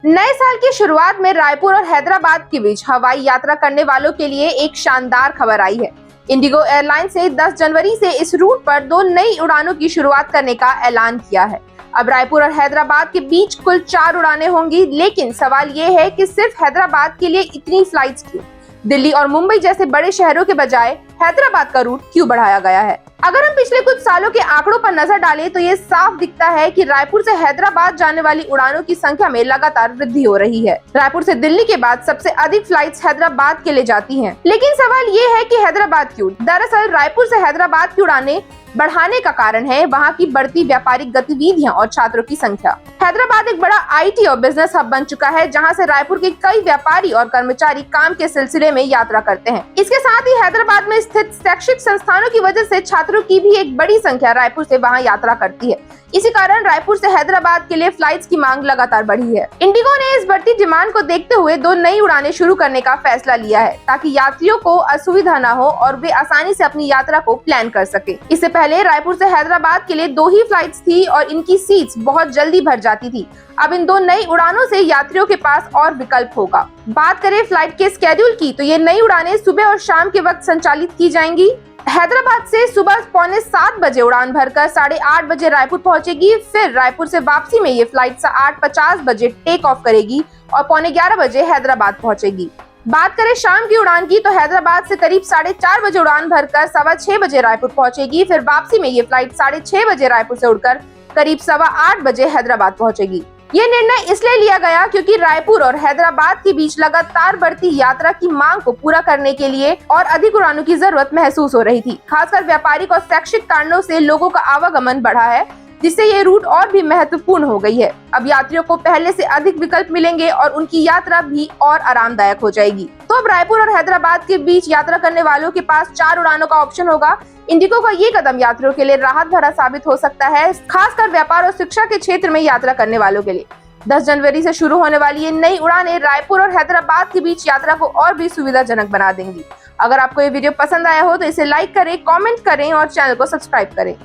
नए साल की शुरुआत में रायपुर और हैदराबाद के बीच हवाई यात्रा करने वालों के लिए एक शानदार खबर आई है। इंडिगो एयरलाइंस ने 10 जनवरी से इस रूट पर 2 नई उड़ानों की शुरुआत करने का ऐलान किया है। अब रायपुर और हैदराबाद के बीच कुल 4 उड़ानें होंगी, लेकिन सवाल ये है कि सिर्फ हैदराबाद के लिए इतनी फ्लाइट्स क्यों? दिल्ली और मुंबई जैसे बड़े शहरों के बजाय हैदराबाद का रूट क्यों बढ़ाया गया है? अगर हम पिछले कुछ सालों के आंकड़ों पर नजर डालें तो ये साफ दिखता है कि रायपुर से हैदराबाद जाने वाली उड़ानों की संख्या में लगातार वृद्धि हो रही है। रायपुर से दिल्ली के बाद सबसे अधिक फ्लाइट्स हैदराबाद के लिए जाती हैं। लेकिन सवाल ये है कि हैदराबाद क्यों? दरअसल रायपुर से हैदराबाद की उड़ानें बढ़ाने का कारण है वहाँ की बढ़ती व्यापारिक गतिविधियां और छात्रों की संख्या। हैदराबाद एक बड़ा आईटी और बिजनेस हब बन चुका है, जहां से रायपुर के कई व्यापारी और कर्मचारी काम के सिलसिले में यात्रा करते हैं। इसके साथ ही हैदराबाद में स्थित शैक्षिक संस्थानों की वजह से छात्रों की भी एक बड़ी संख्या रायपुर से वहां यात्रा करती है। इसी कारण रायपुर से हैदराबाद के लिए फ्लाइट्स की मांग लगातार बढ़ी है। इंडिगो ने इस बढ़ती डिमांड को देखते हुए 2 नई उड़ानें शुरू करने का फैसला लिया है, ताकि यात्रियों को असुविधा न हो और वे आसानी से अपनी यात्रा को प्लान कर सके। इससे पहले रायपुर से हैदराबाद के लिए 2 ही फ्लाइट्स थी और इनकी सीट्स बहुत जल्दी भर जाती थी। अब इन 2 नई उड़ानों से यात्रियों के पास और विकल्प होगा। बात करें फ्लाइट के स्केड्यूल की, तो ये नई उड़ानें सुबह और शाम के वक्त संचालित की जाएंगी। हैदराबाद से सुबह 6:45 बजे उड़ान भरकर 8:30 बजे रायपुर पहुंचेगी। फिर रायपुर से वापसी में ये फ्लाइट 8:50 बजे टेक ऑफ करेगी और 11:15 बजे हैदराबाद पहुंचेगी। बात करें शाम की उड़ान की, तो हैदराबाद से करीब 4:30 बजे उड़ान भरकर 6:15 बजे रायपुर पहुंचेगी। फिर वापसी में ये फ्लाइट 6:30 बजे रायपुर से उड़कर करीब 8:15 बजे हैदराबाद पहुंचेगी। ये निर्णय इसलिए लिया गया क्योंकि रायपुर और हैदराबाद के बीच लगातार बढ़ती यात्रा की मांग को पूरा करने के लिए और अधिक उड़ानों की जरूरत महसूस हो रही थी। खासकर व्यापारिक और शैक्षिक कारणों से लोगों का आवागमन बढ़ा है, जिससे ये रूट और भी महत्वपूर्ण हो गई है। अब यात्रियों को पहले से अधिक विकल्प मिलेंगे और उनकी यात्रा भी और आरामदायक हो जाएगी। तो अब रायपुर और हैदराबाद के बीच यात्रा करने वालों के पास 4 उड़ानों का ऑप्शन होगा। इंडिगो का ये कदम यात्रियों के लिए राहत भरा साबित हो सकता है, खासकर व्यापार और शिक्षा के क्षेत्र में यात्रा करने वालों के लिए। 10 जनवरी से शुरू होने वाली ये नई उड़ानें रायपुर और हैदराबाद के बीच यात्रा को और भी सुविधाजनक बना देंगी। अगर आपको ये वीडियो पसंद आया हो तो इसे लाइक करें, कमेंट करें और चैनल को सब्सक्राइब करें।